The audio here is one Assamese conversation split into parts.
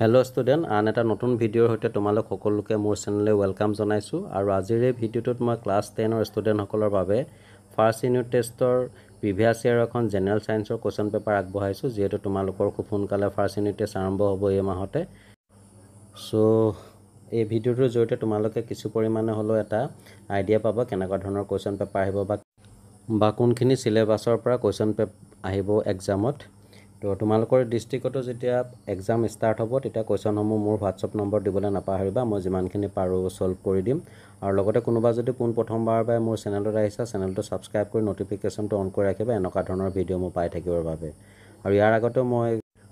Hello student, আন এটা নতুন ভিডিঅ'ৰ সৈতে তোমালোক সকলোকে মোৰ চেনেললৈ ওয়েলকাম জনাইছো আৰু আজিৰ এই ভিডিঅ'টোত মই ক্লাছ 10 ৰ ষ্টুডেণ্টসকলৰ বাবে ফাৰ্ষ্ট ইউনিট টেষ্টৰ প্ৰিভিয়াছ ইয়াৰ এখন জেনেৰেল সায়েন্সৰ কোৱেশ্চন পেপাৰ আগবঢ়াইছো যেহেতু তোমালোকৰ খুব সোনকালে ফাৰ্ষ্ট ইউনিট টেষ্ট আৰম্ভ হ'ব এই মাহতে সো এই ভিডিঅ'টোৰ জৰিয়তে তোমালোকে কিছু পৰিমাণে হলো এটা আইডিয়া পাবা কেনেকুৱা ধৰণৰ কোৱেশ্চন পেপাৰ আহিব বা কোনখিনি সিলেবাছৰ পৰা কোৱেশ্চন পেপাৰ আহিব এক্সামত তো তোমালোকৰ ডিস্ট্ৰিক্টতো যেতিয়া এক্সাম ষ্টাৰ্ট হ'ব তেতিয়া কোৱেশ্চনসমূহ মোৰ WhatsApp নম্বৰ দিবলৈ নাপাহৰিবা মই যিমানখিনি পাৰো সলভ কৰি দিম আৰু লগতে কোনোবা যদি পোন প্ৰথমবাৰৰ বাবে মোৰ চেনেলটো আহিছা চেনেলটো সাবস্ক্ৰাইব কৰি নটিফিকেশনটো অন কৰি ৰাখিবা এনেকুৱা ধৰণৰ ভিডিঅ' মই পাই থাকিবৰ বাবে আৰু ইয়াৰ আগতে মই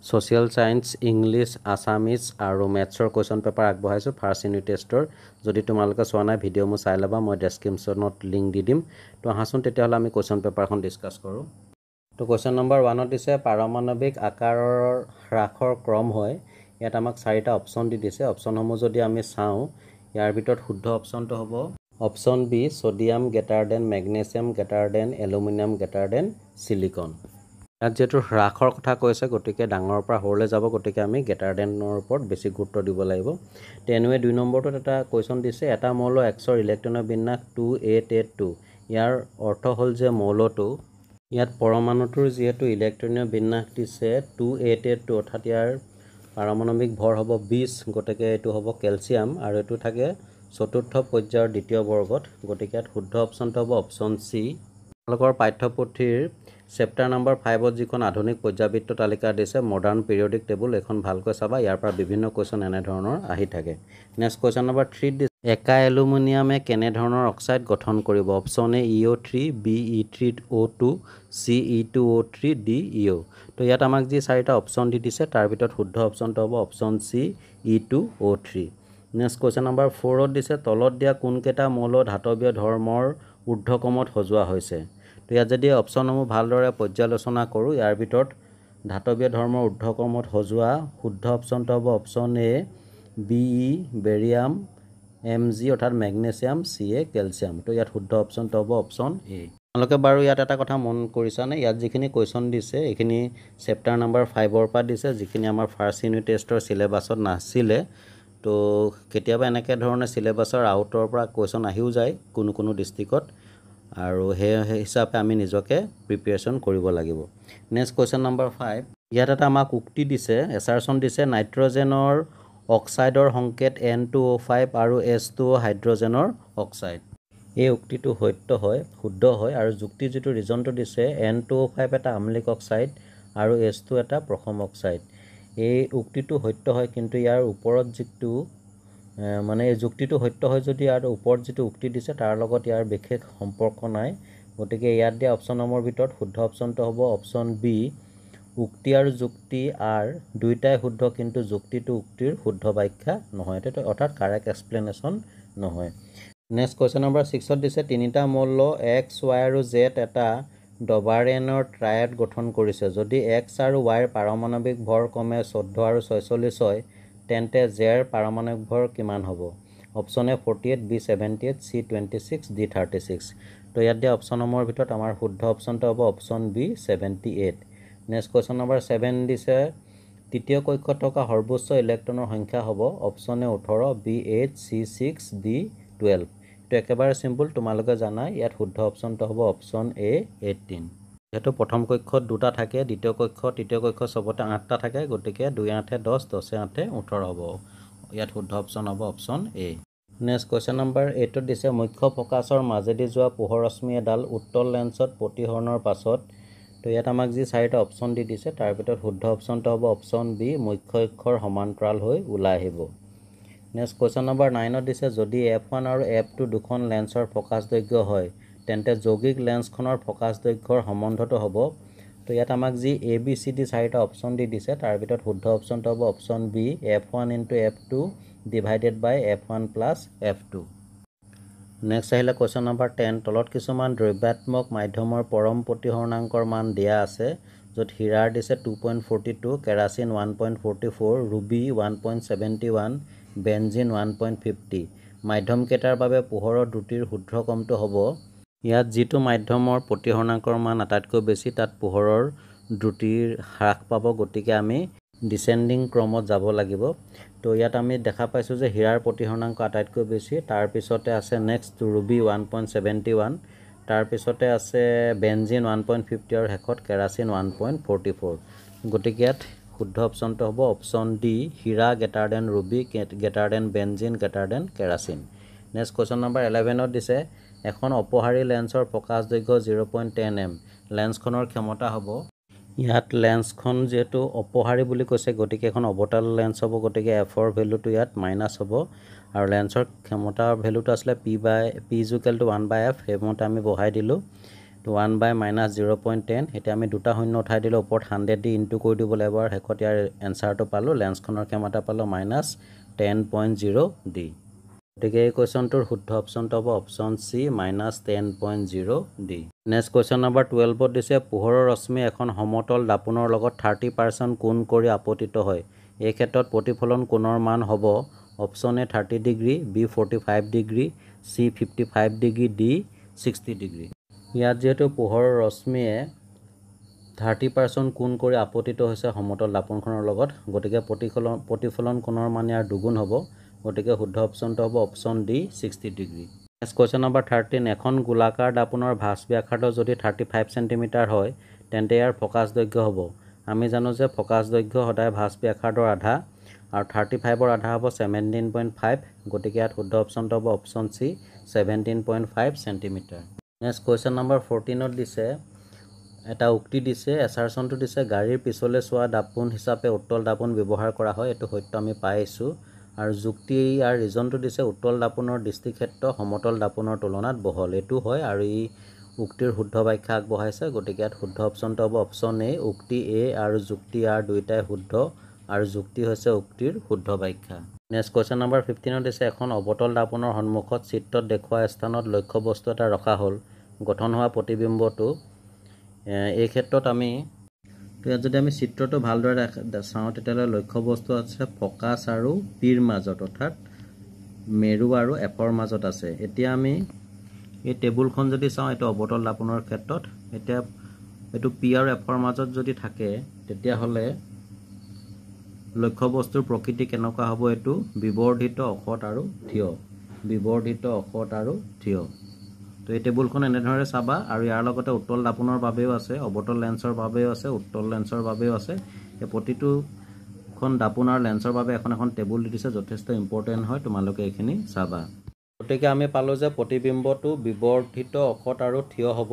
সোশিয়াল সায়েন্স ইংলিশ আসামিজ আৰু ম্যাথছৰ কোৱেশ্চন পেপাৰ আগবঢ়াইছো ফাৰ্ষ্ট ইউনিট টেষ্টৰ যদি তোমালোকে চোৱা নাই ভিডিঅ' মই চাই লবা মই ডেসক্ৰিপচনত লিংক দি দিম তো আহাচোন তেতিয়াহ'লে আমি কোৱেশ্চন পেপাৰখন ডিসকাস কৰো তো কোৱেশ্চন নম্বৰ 1 দিছে পাৰমাণৱিক আকাৰৰ হ্ৰাসৰ ক্ৰম হয় ইয়াত আমাক চাৰিটা অপচন দি দিছে অপচনসমূহ যদি আমি চাওঁ ইয়াৰ ভিতৰত শুদ্ধ অপচনটো হ'ব option B sodium greater than magnesium greater than aluminium greater than silicon ইয়াত যেটো হ্ৰাসৰ কথা কৈছে গতিকে ডাঙৰৰ পৰা সৰুলৈ যাব গতিকে আমি গ্ৰেটাৰ দেনৰ ওপৰত বেছি গুৰুত্ব দিব লাগিব তেনৱে 2 নম্বৰটোত এটা কোৱেশ্চন দিছে এটা মৌল Xৰ ইলেক্ট্ৰনৰ বিন্যাস 2882 ইয়াৰ অৰ্থ হ'ল যে মৌলটো ইয়াত পৰমাণুটোৰ যেহেতু ইলেক্ট্ৰনীয় বিন্যাস দিছে 2882 অৰ্থাৎ ইয়াৰ পাৰমাণৱিক ভৰ হ'ব 20 গতিকে এটো হ'ব ক্যালসিয়াম আৰু এটো থাকে চতুৰ্থ পৰ্যায়ৰ দ্বিতীয় বৰ্গত গতিকে ইয়াত শুদ্ধ অপচনটো হ'ব অপচন সি আপোনালোকৰ পাঠ্যপুথিৰ চেপ্টাৰ নম্বৰ 5ত যিখন আধুনিক পৰ্যায়বৃত্ত তালিকা দিছে মডাৰ্ন পিৰিয়ডিক টেবুল এখন ভালকৈ চাবা ইয়াৰ পৰা বিভিন্ন কোৱেশ্চন এনে ধৰণৰ আহি থাকে নেক্সট কোৱেশ্চন নম্বৰ 3 দিছে একা এলুমিনিয়ামে কেনে ধৰণৰ অক্সাইড গঠন কৰিব option A EO3 B E3O2 C E2O3 D EO তো ইয়াত আমাক যি চাৰিটা অপচন দি দিছে তাৰ ভিতৰত শুদ্ধ অপচনটো হ'ব option C E2O3 next question number 4ত দিছে তলত দিয়া কোনকেইটা মৌল ধাতৱীয় ধৰ্মৰ ঊৰ্ধ্বক্ৰমত সজোৱা হৈছে তো ইয়াত যদি অপচনসমূহ ভালদৰে পৰ্যালোচনা কৰো ইয়াৰ ভিতৰত ধাতৱীয় ধৰ্মৰ ঊৰ্ধ্বক্ৰমত সজোৱা শুদ্ধ অপচনটো হ'ব option A BE barium Mg অৰ্থাৎ ম্যাগনেছিয়াম Ca ক্যালসিয়াম তো ইয়াত শুদ্ধ অপচনটো হ'ব অপচন এ আপোনালোকে বাৰু ইয়াত এটা কথা মন কৰিছানে ইয়াত যিখিনি কোৱেশ্চন দিছে এইখিনি চেপ্টাৰ নম্বৰ 5ৰ পৰা দিছে যিখিনি আমাৰ ফাৰ্ষ্ট ইউনিট টেষ্টৰ সিলেবাছত নাছিলে তো কেতিয়াবা এনেকে ধৰণে সিলেবাছৰ আউটৰ পৰা কোৱেশ্চন আহিও যায় কোনো ডিস্ট্ৰিক্টত আৰু হে হিচাপে আমি নিজকে প্ৰিপাৰেচন কৰিব লাগিব নেক্সট কোৱেশ্চন নম্বৰ 5 ইয়াত এটা আমাক উক্তি দিছে এছাৰচন দিছে নাইট্ৰজেনৰ অক্সাইডৰ সংকেত N2O5 আৰু H2O হাইড্ৰজেনৰ অক্সাইড এই উক্তিটো সত্য হয় শুদ্ধ হয় আৰু যুক্তি যেটো ৰিজনটো দিছে N2O5 এটা আম্লিক অক্সাইড আৰু H2 এটা প্ৰথম অক্সাইড এই উক্তিটো সত্য হয় কিন্তু ইয়াৰ ওপৰত যেটো মানে এই যুক্তিটো সত্য হয় যদি ইয়াৰ ওপৰত যেটো উক্তি দিছে তাৰ লগত ইয়াৰ বিশেষ সম্পৰ্ক নাই গতিকে ইয়াত দিয়া অপচনৰ ভিতৰত শুদ্ধ অপচনটো হ'ব অপচন বি উক্তি আৰু যুক্তি আৰ দুইটাই শুদ্ধ কিন্তু যুক্তিটো উক্তিৰ শুদ্ধ ব্যাখ্যা নহয় এটা অৰ্থাৎ কাৰেক্ট এক্সপ্লেনেশ্যন নহয় নেক্সট কোৱেশ্চন নম্বৰ 6ত দিছে তিনিটা মৌল x y আৰু z এটা ডবাৰেনৰ ট্ৰায়াড গঠন কৰিছে যদি x আৰু y ৰ পাৰমাণৱিক ভৰ ক্ৰমে 14 আৰু 46 হয় তেন্তে z ৰ পাৰমাণৱিক ভৰ কিমান হ'ব অপচন এ 48 b 78 c 26 d 36 তো ইয়াত দিয়া অপচনসমূহৰ ভিতৰত আমাৰ শুদ্ধ অপচনটো হ'ব option B 78 next question number 7 দিছে তৃতীয় কক্ষত থকা সৰ্বোচ্চ ইলেক্ট্ৰনৰ সংখ্যা হ'ব option A 18 b 8 c 6 d 12 তো একেবাৰে সিম্পল তোমালোকে জানা ইয়াত শুদ্ধ অপচনটো হ'ব অপচন এ 18 যেটো প্ৰথম কক্ষত দুটা থাকে দ্বিতীয় কক্ষ তৃতীয় কক্ষ সবতে 8টা থাকে গতিকে 2 8 10 10 8 18 হ'ব ইয়াত শুদ্ধ অপচন হ'ব অপচন এ নেক্সট কোৱেশ্চন নম্বৰ 8ত দিছে মুখ্য ফোকাছৰ মাজেদি যোৱা পোহৰ ৰশ্মি এডাল উত্তল লেন্সত প্ৰতিহৰণৰ পাছত তো ইয়াত আমাক যি চাৰিটা অপচন দি দিছে তাৰ ভিতৰত শুদ্ধ অপচনটো হ'ব অপচন বি মুখ্য অক্ষৰ সমান্তৰাল হৈ ওলাই আহিব নেক্সট কোৱেশ্চন নম্বৰ 9ত দিছে যদি f1 আৰু f2 দুখন লেন্সৰ ফোকাছ দৈৰ্ঘ্য হয় তেন্তে যৌগিক লেন্সখনৰ ফোকাছ দৈৰ্ঘ্যৰ সম্বন্ধটো হ'ব তো ইয়াত আমাক যি ABCD চাৰিটা অপচন দি দিছে তাৰ ভিতৰত শুদ্ধ অপচনটো হ'ব option B f1 * f2 divided by f1 plus f2 next আহিলে কোৱেশ্চন নম্বৰ 10 তলত কিছুমান দ্ৰব্যাত্মক মাধ্যমৰ পৰম প্ৰতিহৰণাংকৰ মান দিয়া আছে য'ত হীৰাৰ দিছে 2.42 কেৰাচিন 1.44 ৰুবি 1.71 বেনজিন 1.50 মাধ্যম কেইটাৰ বাবে পোহৰৰ দ্ৰুতিৰ ঊৰ্ধ্বক্ৰমটো হ'ব ইয়াত যেটো মাধ্যমৰ প্ৰতিহৰণাংকৰ মান আটাইতকৈ বেছি তাত পোহৰৰ দ্ৰুতিৰ হ্ৰাস পাব গতিকে আমি ডিসেন্ডিং ক্ৰমত যাব লাগিব তো ইয়াত আমি দেখা পাইছো যে হীৰাৰ প্ৰতিহৰণাংক আটাইতকৈ বেছি তাৰ পিছতে আছে নেক্সট ৰুবি 1.71 তাৰ পিছতে আছে বেনজিন 1.50 আৰু হেকত কেৰাচিন 1.44 গতিকে ইয়াত শুদ্ধ অপচনটো হ'ব অপচন ডি হীৰা greater than ruby greater than benzene greater than kerosene next question number 11ত দিছে এখন অপহাৰী লেন্সৰ প্ৰকাশ দৈৰ্ঘ্য 0.10 এম লেন্সখনৰ ক্ষমতা হ'ব ইয়াত লেন্সখন যেহেতু অপহাৰী বুলি কৈছে গতিকে এখন অবতাল লেন্স হ'ব গতিকে এফৰ ভ্যালুটো ইয়াত মাইনাস হ'ব আৰু লেন্সৰ ক্ষমতাৰ ভ্যালুটো আসলে p is equal to 1/f হেমতে আমি বহাই দিলো তো 1/-0.10 এটা আমি দুটা শূন্য উঠাই দিলো ওপৰত 100 দি ইনটু কৰি দিব লাগিব আৰু হেকত ইয়াৰ এনসাৰটো পালো লেন্সখনৰ ক্ষমতা পালো -10.0 ডি গতিকে এই কোৱেশ্চনটোৰ শুদ্ধ অপচনটো হ'ব option C -10.0 D next question number 12ত দিছে পোহৰৰ ৰশ্মি এখন সমতল দাপোনৰ লগত 30% কোণ কৰি আপতিত হয় এই ক্ষেত্ৰত প্ৰতিফলন কোণৰ মান হ'ব অপচন এ 30 ডিগ্ৰী বি 45 ডিগ্ৰী সি 55 ডিগ্ৰী ডি 60 ডিগ্ৰী ইয়াত যেহেতু পোহৰৰ ৰশ্মিয়ে 30% কোণ কৰি আপতিত হৈছে সমতল দাপোনখনৰ লগত গতিকে প্ৰতিফলন কোণৰ মান ইয়াৰ দুগুণ হ'ব গতিকে শুদ্ধ অপচনটো হ'ব option D 60 degree next question number 13 এখন গোলাকাৰ দাপোনৰ ভাঁজ ব্যাসাৰ্ধ যদি 35 সেন্টিমিটাৰ হয় তেন্তে ইয়াৰ ফোকাস দৈৰ্ঘ্য হ'ব আমি জানো যে ফোকাস দৈৰ্ঘ্য সদায় ভাঁজ ব্যাসাৰ্ধৰ আধা আৰু 35 ৰ আধা হ'ব 17.5 গতিকে ইয়াত শুদ্ধ অপচনটো হ'ব option C 17.5 centimetre next question number 14ত দিছে এটা উক্তি দিছে এছাৰচনটো দিছে গাড়ীৰ পিছলে চোৱা দাপোন হিচাপে উত্তল দাপোন ব্যৱহাৰ কৰা হয় এটো সত্য আমি পাইছো আৰু যুক্তি আৰু ৰিজনটো দিছে উত্তল দাপোনৰ দৃষ্টিক্ষেত্ৰ সমতল দাপোনৰ তুলনাত বহল এটো হয় আৰু ই উক্তিৰ শুদ্ধ ব্যাখ্যা আগবঢ়াইছে গতিকে ইয়াত শুদ্ধ অপচনটো হ'ব অপচন এ উক্তি এ আৰু যুক্তি আৰ দুইটাই শুদ্ধ আৰু যুক্তি হৈছে উক্তিৰ শুদ্ধ ব্যাখ্যা নেক্সট কোৱেশ্চন নম্বৰ 15ত দিছে এখন অবতল দাপোনৰ সন্মুখত চিত্ৰত দেখুওৱা স্থানত লক্ষ্য বস্তু এটা ৰখা হ'ল গঠন হোৱা প্ৰতিবিম্বটো এই ক্ষেত্ৰত আমি তো ইয়াত যদি আমি চিত্ৰটো ভালদৰে চাওঁ তেতিয়ালে লক্ষ্য বস্তু আছে ফোকাস আৰু পিৰ মাজত অৰ্থাৎ মেৰু আৰু এফৰ মাজত আছে এতিয়া আমি এই টেবুলখন যদি চাওঁ এটা অবতল দাপোনৰ ক্ষেত্ৰত এতিয়া এটো পি আৰু এফৰ মাজত যদি থাকে তেতিয়া হলে লক্ষ্য বস্তুৰ প্ৰকৃতি কেনেকুৱা হ'ব এটো বিবৰ্ধিত অখত আৰু থিয় বিবৰ্ধিত অখত আৰু থিয় তো এই টেবুলখন এনেধৰণে চাবা আৰু ইয়াৰ লগতে উত্তল দাপোনৰ বাবেও আছে অবতল লেন্সৰ বাবেও আছে উত্তল লেন্সৰ বাবেও আছে এই প্ৰতিটো খন দাপোনৰ লেন্সৰ বাবে এখন টেবুল দিছে যথেষ্ট ইম্পৰ্টেন্ট হয় তোমালোকে এখিনি চাবা গতিকে আমি পালো যে প্ৰতিবিম্বটো বিবৰ্ধিত অখত আৰু থিয় হ'ব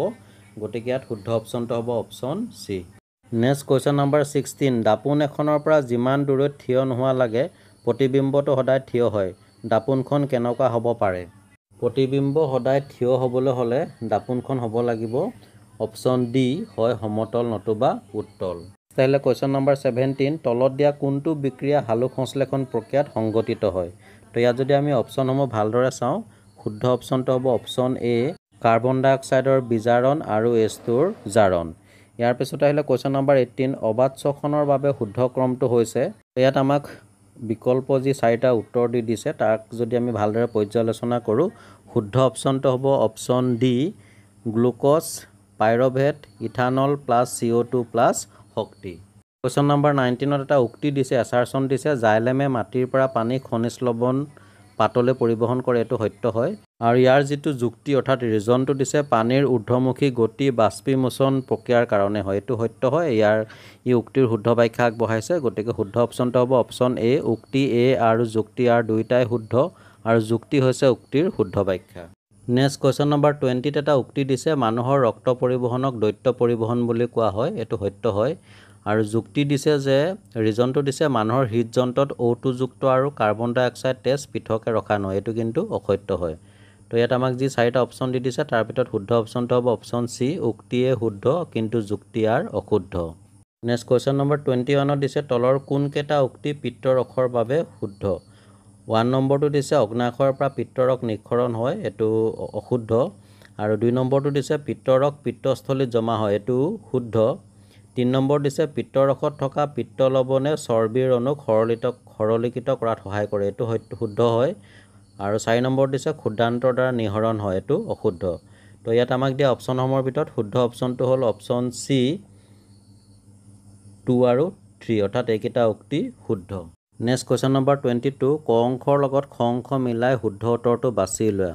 গতিকে ইয়াত শুদ্ধ অপচনটো হ'ব option C next question number 16 দাপোন এখনৰ পৰা যিমান দূৰত থিয় নোহোৱা লাগে প্ৰতিবিম্বটো সদায় থিয় হয় দাপোনখন কেনেকুৱা হ'ব পাৰে প্ৰতিবিম্ব সদায় থিয় হ'বলৈ হলে দাপোনখন হ'ব লাগিব অপচন ডি হয় সমতল নতুবা উত্তল তাইলে কোৱেশ্চন নম্বৰ 17 তলত দিয়া কোনটো বিক্ৰিয়া হালুক সংশ্লেষণ প্ৰক্ৰিয়াত সংঘটিত হয় তো ইয়াত যদি আমি অপচনসমূহ ভালদৰে চাওঁ শুদ্ধ অপচনটো হ'ব অপচন এ কাৰ্বন ডাই অক্সাইডৰ বিজাৰণ আৰু এছটোৰ জাৰণ ইয়াৰ পিছত আহিলে কোৱেশ্চন নম্বৰ 18 অবাচ্যখনৰ বাবে শুদ্ধ ক্ৰমটো হৈছে ইয়াত আমাক বিকল্প যি চাৰিটা উত্তৰ দিছে তাক যদি আমি ভালদৰে পৰ্যালোচনা কৰো শুদ্ধ অপচনটো হ'ব option D glucose pyruvate ethanol plus CO2 plus শক্তি কোৱেশ্চন নম্বৰ 19ত এটা উক্তি দিছে এছাৰচন দিছে জাইলেমে মাটিৰ পৰা পানী খনিজ লৱণ পাতলে পৰিবহন কৰে এটো সত্য হয় আৰু ইয়াৰ যেটো যুক্তি অৰ্থাৎ ৰিজনটো দিছে পানীৰ ঊৰ্ধ্বমুখী গতি বাষ্পীমোচন প্ৰক্ৰিয়াৰ কাৰণে হয় এটো সত্য হয় ইয়াৰ ই উক্তিৰ শুদ্ধ ব্যাখ্যা আগবঢ়াইছে গতিকে শুদ্ধ অপচনটো হ'ব অপচন এ উক্তি এ আৰু যুক্তি আৰ দুইটাই শুদ্ধ আৰু যুক্তি হৈছে উক্তিৰ শুদ্ধ ব্যাখ্যা নেক্সট কোৱেশ্চন নম্বৰ 20 এটা উক্তি দিছে মানুহৰ ৰক্ত পৰিবহনক দৈত্য পৰিবহন বুলি কোৱা হয় এটো সত্য হয় আৰু যুক্তি দিছে যে ৰিজনটো দিছে মানুহৰ হৃদযন্ত্ৰত O2 যুক্ত আৰু কাৰ্বন ডাই অক্সাইড তেজ পৃথকে ৰখা নহয় এটো কিন্তু অসত্য হয় তো ইয়াত আমাক যি চাৰিটা অপচন দিছে তাৰ ভিতৰত শুদ্ধ অপচনটো হ'ব অপচন সি উক্তিয়ে শুদ্ধ কিন্তু যুক্তি আৰ অশুদ্ধ নেক্সট কোৱেশ্চন নম্বৰ 21ত দিছে তলৰ কোন কেটা উক্তি পিত্তৰসৰ বাবে শুদ্ধ 1 নম্বৰটো দিছে অগ্নাশয়ৰ পৰা পিত্তৰস নিঃসৰণ হয় এটো অশুদ্ধ আৰু 2 নম্বৰটো দিছে পিত্তৰস পিত্তস্থলীত জমা হয় এটো শুদ্ধ 3 নম্বৰ দিছে পিত্তৰসত থকা পিত্ত লৱণে চৰ্বিৰ অণুক সৰলীকৃত কৰাত সহায় কৰে এটো শুদ্ধ হয় আৰু 4 নম্বৰ দিছে ক্ষুদ্ৰান্তৰ দ্বাৰা নিহৰণ হয় এটো অশুদ্ধ তো ইয়াত আমাক দিয়া অপচনসমূহৰ ভিতৰত শুদ্ধ অপচনটো হ'ল অপচন সি 2 আৰু 3 অৰ্থাৎ এইকেইটা উক্তি শুদ্ধ নেক্সট কোৱেশ্চন নম্বৰ 22 ক অংকৰ লগত খ অংক মিলাই শুদ্ধ উত্তৰটো বাছি লোৱা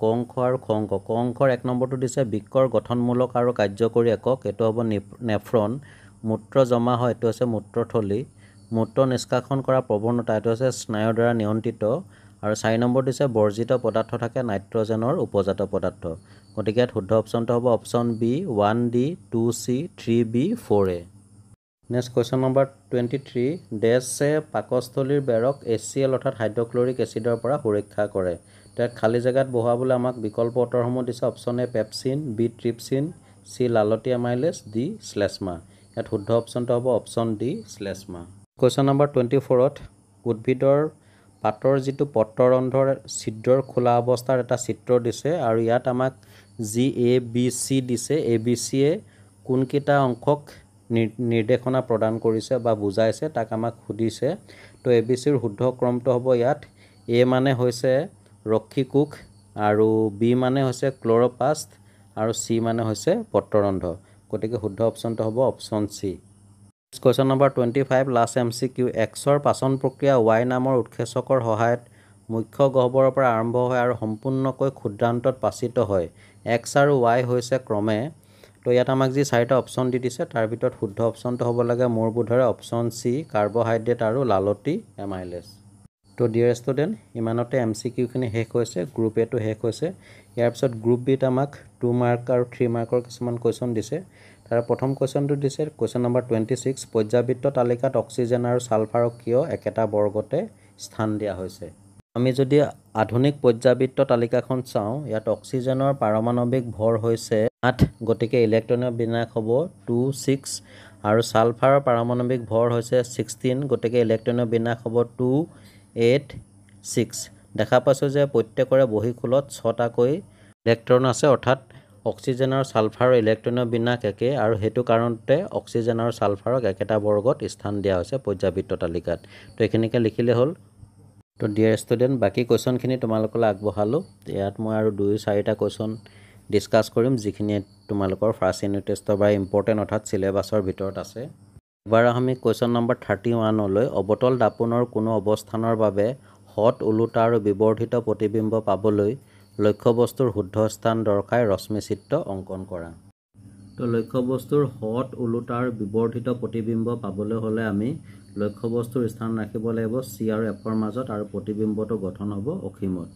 ক অংক আৰু খ অংক ক অংকৰ 1 নম্বৰটো দিছে বৃক্কৰ গঠনমূলক আৰু কাৰ্যকৰী একক এটো হ'ব নেফ্ৰন মূত্ৰ জমা হয় এটো আছে মূত্ৰথলি মূত্ৰ নিষ্কাশন কৰা প্ৰৱণতা এটো আছে স্নায়ুৰ দ্বাৰা নিয়ন্ত্ৰিত আৰু 4 নম্বৰ দিছে বৰ্জিত পদাৰ্থ থাকে নাইট্ৰজেনৰ উপজাত পদাৰ্থ গতিকে শুদ্ধ অপচনটো হ'ব option B 1D 2C 3B 4A next question number 23 ডেছে পাকস্থলীৰ বেৰক HCl অৰ্থাৎ হাইড্ৰক্লৰিক এচিডৰ পৰা সুৰক্ষা কৰে তাক খালি জায়গাত বহুৱাবলৈ আমাক বিকল্প উত্তৰসমূহ দিছে অপচন এ পেপচিন বি ট্ৰিপচিন সি লালটি এমাইলেজ ডি শ্লেষ্মা ইয়াত শুদ্ধ অপচনটো হ'ব অপচন ডি শ্লেষ্মা কোৱেশ্চন নম্বৰ 24ত উদ্ভিদৰ পাতৰ যিটো পত্ৰৰন্ধ্ৰৰ ছিদ্ৰৰ খোলা অৱস্থাৰ এটা চিত্ৰ দিছে আৰু ইয়াত আমাক জি এ বি চি দিছে এ বি চিয়ে কোনকেইটা অংশক নিৰ্দেশনা প্ৰদান কৰিছে বা বুজাইছে তাক আমাক সুধিছে তো এ বি চিৰ শুদ্ধ ক্ৰমটো হ'ব ইয়াত এ মানে হৈছে ৰক্ষীকোষ আৰু বি মানে হৈছে ক্লৰোপ্লাষ্ট আৰু সি মানে হৈছে পত্ৰৰন্ধ্ৰ গতিকে শুদ্ধ অপচনটো হ'ব option C question number 25 last MCQ এক্সৰ পাচন প্ৰক্ৰিয়া y নামৰ উৎসেচকৰ সহায়ত মুখ্য গহ্বৰৰ পৰা আৰম্ভ হয় আৰু সম্পূৰ্ণকৈ ক্ষুদ্ৰান্তত পাচিত হয় x আৰু y হৈছে ক্ৰমে তো ইয়াত আমাক যি চাৰিটা অপচন দি দিছে তাৰ ভিতৰত শুদ্ধ অপচনটো হ'ব লাগে মোৰ বোধৰে অপচন সি কাৰ্বহাইড্ৰেট আৰু লালটি এমাইলেজ তো ডিয়াৰ ষ্টুডেণ্ট ইমানতে MCQ খিনি শেষ হৈছে গ্ৰুপ এ টো শেষ হৈছে ইয়াৰ পিছত গ্ৰুপ বিত আমাক 2 মাৰ্ক আৰু 3 মাৰ্কৰ কিছুমান কোৱেশ্চন দিছে তাৰ প্ৰথম কোৱেশ্চনটো দিছে কোৱেশ্চন নম্বৰ 26 পৰ্যাবৃত্ত তালিকাত অক্সিজেন আৰু সালফাৰক কিয় একেটা বৰ্গতে স্থান দিয়া হৈছে আমি যদি আধুনিক পৰ্যাবৃত্ত তালিকাখন চাওঁ ইয়াত অক্সিজেনৰ পাৰমাণৱিক ভৰ হৈছে 8 গতিকে ইলেক্ট্ৰনৰ বিন্যাস হ'ব 2 6 আৰু সালফাৰৰ পাৰমাণৱিক ভৰ হৈছে 16 গতিকে ইলেক্ট্ৰনৰ বিন্যাস হ'ব 2 8 6 দেখা পাইছো যে প্ৰত্যেকৰে বহিখোলত 6টাকৈ ইলেক্ট্ৰন আছে অৰ্থাৎ অক্সিজেন আৰু সালফাৰৰ ইলেক্ট্ৰনৰ বিন্যাস একে আৰু হেতু কাৰণতে অক্সিজেন আৰু সালফাৰক একেটা বৰ্গত স্থান দিয়া হৈছে পৰ্যাবৃত্ত তালিকাত তো এখিনিকে লিখিলে হ'ল তো ডিয়াৰ ষ্টুডেণ্ট বাকি কোৱেশ্চনখিনি তোমালোকলৈ আগবঢ়ালো ইয়াত মই আৰু 2-4টা কোৱেশ্চন ডিসকাস কৰিম যিখিনি তোমালোকৰ ফাৰ্ষ্ট ইউনিট টেষ্টৰ বা ইম্পৰ্টেন্ট অৰ্থাৎ সিলেবাছৰ ভিতৰত আছে এবাৰ আমি কোৱেশ্চন নম্বৰ 31 লৈ অবতল দাপোনৰ কোনো অৱস্থানৰ বাবে হট ওলোটা আৰু বিবৰ্ধিত প্ৰতিবিম্ব পাবলৈ লক্ষ্য বস্তুৰ শুদ্ধ স্থান দৰ্শাই ৰশ্মি চিত্ৰ অংকন কৰা তো লক্ষ্য বস্তুৰ হট ওলোটা আৰু বিবৰ্ধিত প্ৰতিবিম্ব পাবলৈ হলে আমি লক্ষ্য বস্তুৰ স্থান ৰাখিব লাগিব সি আৰু এফৰ মাজত আৰু প্ৰতিবিম্বটো গঠন হ'ব অসীমত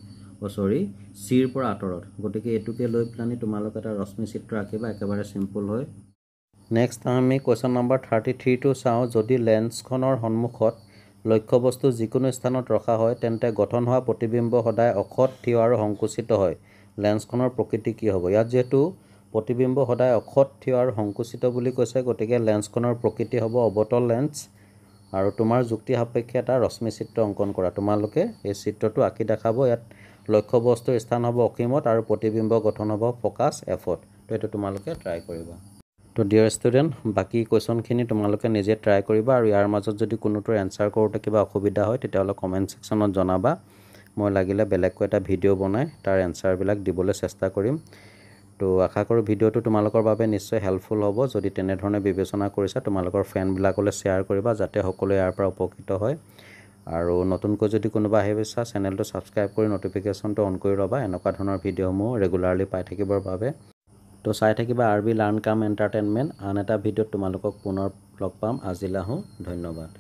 সিৰ পৰা আঁতৰত গতিকে এটুকে লৈ প্লানি তোমালোক এটা ৰশ্মি চিত্ৰ আঁকিবা একেবাৰে সিম্পল হয় নেক্সট আমি কোৱেশ্চন নম্বৰ 33 টো চাওঁ যদি লেন্সখনৰ সন্মুখত লক্ষ্য বস্তু যিকোনো স্থানত ৰখা হয় তেন্তে গঠন হোৱা প্ৰতিবিম্ব সদায় অখত থিয় আৰু সংকুচিত হয় লেন্সখনৰ প্ৰকৃতি কি হ'ব ইয়াত যেহেতু প্ৰতিবিম্ব সদায় অখত থিয় আৰু সংকুচিত বুলি কৈছে গতিকে লেন্সখনৰ প্ৰকৃতি হ'ব অবতল লেন্স আৰু তোমাৰ যুক্তি সাপেক্ষে এটা ৰশ্মি চিত্ৰ অংকন কৰা তোমালোকে এই চিত্ৰটো আঁকি দেখাব ইয়াত লক্ষ্য বস্তুৰ স্থান হ'ব অসীমত আৰু প্ৰতিবিম্ব গঠন হ'ব ফোকাস এফত তো এটো তোমালোকে ট্ৰাই কৰিবা তো ডিয়াৰ ষ্টুডেণ্ট বাকি কোৱেশ্চনখিনি তোমালোকে নিজে ট্ৰাই কৰিবা আৰু ইয়াৰ মাজত যদি কোনোটোৰ এনসাৰ কৰোতে কিবা অসুবিধা হয় তেতিয়াহ'লে কমেন্ট সেকশনত জনাবা মই লাগিলে বেলেগকৈ এটা ভিডিও বনাই তাৰ এনসাৰ বিলাক দিবলৈ চেষ্টা কৰিম তো আশা কৰো ভিডিওটো তোমালোকৰ বাবে নিশ্চয় হেল্পফুল হ'ব যদি তেনে ধৰণে বিবেচনা কৰিছা তোমালোকৰ ফ্ৰেণ্ড বিলাকলৈ শ্বেয়াৰ কৰিবা যাতে সকলোৱে ইয়াৰ পৰা উপকৃত হয় আৰু নতুনকৈ যদি কোনোবা আহিছা চেনেলটো সাবস্ক্ৰাইব কৰি নটিফিকেশনটো অন কৰি ৰবা এনেকুৱা ধৰণৰ ভিডিওসমূহ ৰেগুলাৰলি পাই থাকিবৰ বাবে তো চাই থাকিবা আৰবি লাৰ্ণ কাম এন্টাৰটেইনমেন্ট আন এটা ভিডিওত তোমালোকক পুনৰ লগ পাম আজিলৈ ধন্যবাদ